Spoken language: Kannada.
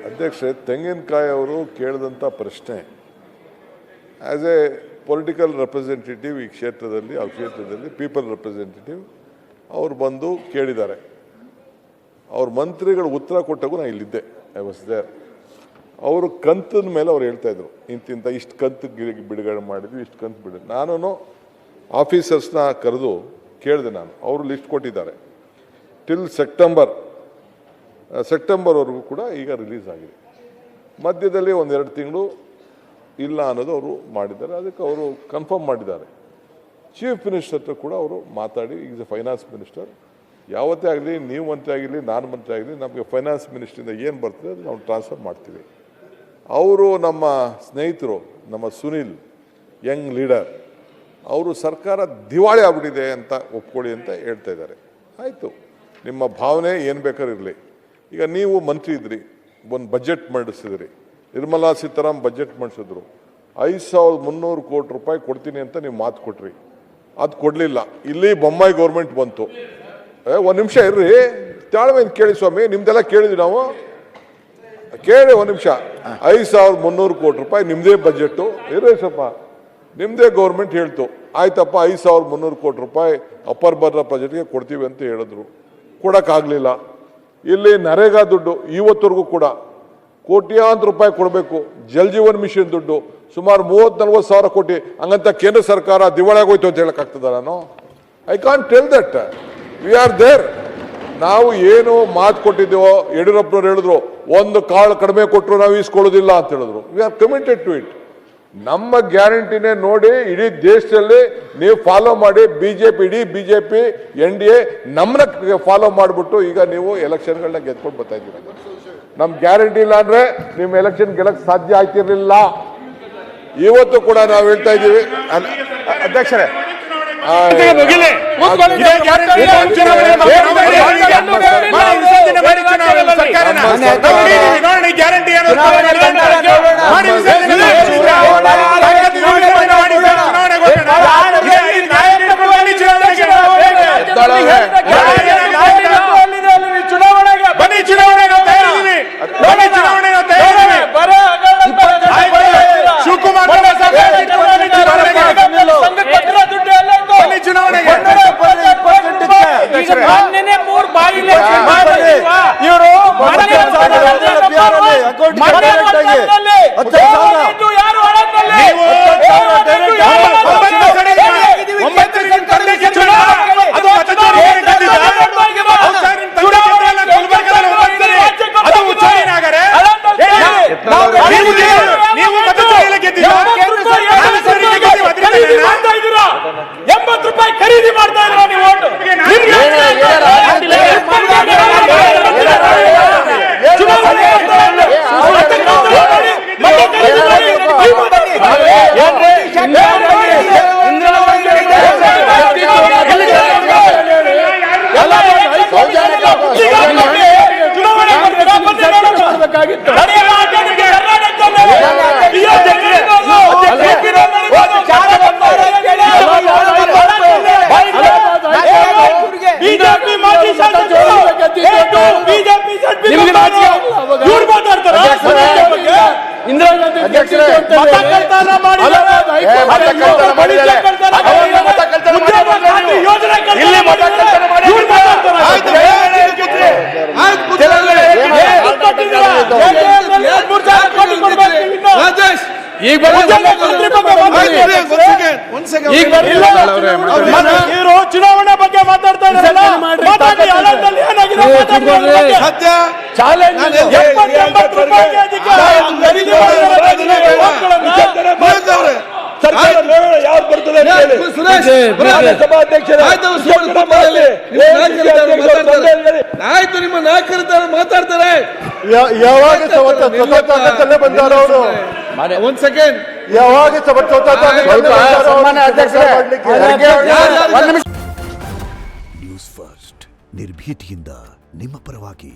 ಅಧ್ಯಕ್ಷರೇ, ತೆಂಗಿನಕಾಯಿ ಅವರು ಕೇಳಿದಂಥ ಪ್ರಶ್ನೆ ಆ್ಯಸ್ ಎ ಪೊಲಿಟಿಕಲ್ ರೆಪ್ರೆಸೆಂಟೇಟಿವ್ ಈ ಕ್ಷೇತ್ರದಲ್ಲಿ ಆ ಕ್ಷೇತ್ರದಲ್ಲಿ ಪೀಪಲ್ ರೆಪ್ರೆಸೆಂಟೇಟಿವ್ ಅವರು ಬಂದು ಕೇಳಿದ್ದಾರೆ. ಅವ್ರ ಮಂತ್ರಿಗಳು ಉತ್ತರ ಕೊಟ್ಟಾಗೂ ನಾನು ಇಲ್ಲಿದ್ದೆ, ಐ ವಾಸ್ ದೇರ್. ಅವರು ಕಂತಿನ ಮೇಲೆ ಅವ್ರು ಹೇಳ್ತಾಯಿದ್ರು, ಇಂತಿಂತ ಇಷ್ಟು ಕಂತು ಬಿಡುಗಡೆ ಮಾಡಿದ್ವಿ, ಇಷ್ಟು ಕಂತು ಬಿಡುಗಡೆ. ನಾನು ಆಫೀಸರ್ಸ್ನ ಕರೆದು ಕೇಳಿದೆ, ನಾನು ಅವರು ಲಿಸ್ಟ್ ಕೊಟ್ಟಿದ್ದಾರೆ. ಟಿಲ್ ಸೆಪ್ಟೆಂಬರ್ವರೆಗೂ ಕೂಡ ಈಗ ರಿಲೀಸ್ ಆಗಿದೆ. ಮಧ್ಯದಲ್ಲಿ ಒಂದೆರಡು ತಿಂಗಳು ಇಲ್ಲ ಅನ್ನೋದು ಅವರು ಮಾಡಿದ್ದಾರೆ. ಅದಕ್ಕೆ ಅವರು ಕನ್ಫರ್ಮ್ ಮಾಡಿದ್ದಾರೆ. ಚೀಫ್ ಮಿನಿಸ್ಟರ್ ಹತ್ರ ಕೂಡ ಅವರು ಮಾತಾಡಿ, ಈಸ್ ಎ ಫೈನಾನ್ಸ್ ಮಿನಿಸ್ಟರ್, ಯಾವತ್ತೇ ಆಗಲಿ ನೀವು ಮಂತ್ರಿ ಆಗಿರಲಿ ನಾನು ಮಂತ್ರಿ ಆಗಲಿ ನಮಗೆ ಫೈನಾನ್ಸ್ ಮಿನಿಸ್ಟ್ರಿಂದ ಏನು ಬರ್ತದೆ ಅದು ನಾವು ಟ್ರಾನ್ಸ್ಫರ್ ಮಾಡ್ತೀವಿ. ಅವರು ನಮ್ಮ ಸ್ನೇಹಿತರು, ನಮ್ಮ ಸುನಿಲ್ ಯಂಗ್ ಲೀಡರ್, ಅವರು ಸರ್ಕಾರ ದಿವಾಳಿ ಆಗ್ಬಿಟ್ಟಿದೆ ಅಂತ ಒಪ್ಕೊಳ್ಳಿ ಅಂತ ಹೇಳ್ತಾ ಇದ್ದಾರೆ. ಆಯಿತು, ನಿಮ್ಮ ಭಾವನೆ ಏನು ಬೇಕಾದ್ರೂ ಇರಲಿ. ಈಗ ನೀವು ಮಂತ್ರಿ ಇದ್ರಿ, ಒಂದು ಬಜೆಟ್ ಮಂಡಿಸಿದ್ರಿ, ನಿರ್ಮಲಾ ಸೀತಾರಾಮನ್ ಬಜೆಟ್ ಮಂಡಿಸಿದ್ರು, 5,300 ಕೋಟಿ ರೂಪಾಯಿ ಕೊಡ್ತೀನಿ ಅಂತ ನೀವು ಮಾತು ಕೊಟ್ರಿ, ಅದು ಕೊಡಲಿಲ್ಲ. ಇಲ್ಲಿ ಬೊಮ್ಮಾಯಿ ಗೌರ್ಮೆಂಟ್ ಬಂತು. ಒಂದು ನಿಮಿಷ ಇರ್ರಿ, ತಾಳ್ಮೆಯಿಂದ ಕೇಳಿ ಸ್ವಾಮಿ, ನಿಮ್ದೆಲ್ಲ ಕೇಳಿದ್ವಿ ನಾವು, ಕೇಳಿ ಒಂದು ನಿಮಿಷ. 5,300 ಕೋಟಿ ರೂಪಾಯಿ ನಿಮ್ಮದೇ ಬಜೆಟ್ಟು, ಇರ್ರಿ ಸ್ವಲ್ಪ, ನಿಮ್ಮದೇ ಗೌರ್ಮೆಂಟ್ ಹೇಳ್ತು, ಆಯ್ತಪ್ಪ 5,300 ಕೋಟಿ ರೂಪಾಯಿ ಅಪ್ಪರ್ ಬರ್ನರ್ ಬಜೆಟ್ಗೆ ಕೊಡ್ತೀವಿ ಅಂತ ಹೇಳಿದ್ರು, ಕೊಡೋಕ್ಕಾಗಲಿಲ್ಲ. ಇಲ್ಲಿ ನರೇಗಾ ದುಡ್ಡು ಇವತ್ತವರೆಗೂ ಕೂಡ ಕೋಟ್ಯಾಂತರ ರೂಪಾಯಿ ಕೊಡಬೇಕು. ಜಲ್ ಜೀವನ್ ಮಿಷನ್ ದುಡ್ಡು ಸುಮಾರು 30-40 ಸಾವಿರ ಕೋಟಿ, ಹಂಗಂತ ಕೇಂದ್ರ ಸರ್ಕಾರ ದಿವಾಳಿಯಾಗೋಯ್ತು ಅಂತ ಹೇಳಕ್ಕಾಗ್ತದ? ನಾನು I can't tell that. We are there. ನಾವು ಏನು ಮಾತು ಕೊಟ್ಟಿದ್ದೇವೋ, ಯಡಿಯೂರಪ್ಪನವ್ರು ಹೇಳಿದ್ರು, ಒಂದು ಕಾಳು ಕಡಿಮೆ ಕೊಟ್ಟರು ನಾವು ಈಸ್ಕೊಳ್ಳೋದಿಲ್ಲ ಅಂತ ಹೇಳಿದ್ರು. We are committed to it. ನಮ್ಮ ಗ್ಯಾರಂಟಿನೇ ನೋಡಿ ಇಡೀ ದೇಶದಲ್ಲಿ ನೀವು ಫಾಲೋ ಮಾಡಿ. ಇಡೀ ಬಿಜೆಪಿ NDA ನಮ್ಮನ್ನ ಫಾಲೋ ಮಾಡಿಬಿಟ್ಟು ಈಗ ನೀವು ಎಲೆಕ್ಷನ್ಗಳನ್ನ ಗೆದ್ಕೊಂಡು ಬರ್ತಾ ಇದ್ದೀರ. ನಮ್ಮ ಗ್ಯಾರಂಟಿ ಇಲ್ಲ ಅಂದ್ರೆ ನಿಮ್ಮ ಎಲೆಕ್ಷನ್ ಗೆಲ್ಲಕ್ಕೆ ಸಾಧ್ಯ ಆಯ್ತಿರ್ಲಿಲ್ಲ. ಇವತ್ತು ಕೂಡ ನಾವು ಹೇಳ್ತಾ ಇದ್ದೀವಿ ಅಧ್ಯಕ್ಷರೇ, ಖರೀದಿ ಮಾಡ್ತಾ ಇದ್ದೀರಾ ನೀವು? ಬಿಜೆಪಿ ಮಾಜಿ ಶಾಸಕರು ಬಿಜೆಪಿ ಇವ್ರು ಮಾತಾಡ್ತಾರೆ. ಇಂದಿರಾ ಗಾಂಧಿ ಚುನಾವಣೆ ಬಗ್ಗೆ ಮಾತಾಡ್ತಾ ಆಯ್ತು, ನಿಮ್ಮ ನಾಯಕರು ಮಾತಾಡ್ತಾರೆ. ಯಾವಾಗ ಬಂದಾರ ಅವರು? ಒಂದ್ ಸೆಕೆಂಡ್. ಯಾವಾಗ ನ್ಯೂಸ್ ಫಸ್ಟ್ ನಿರ್ಭೀತಿಯಿಂದ ನಿಮ್ಮ ಪರವಾಗಿ.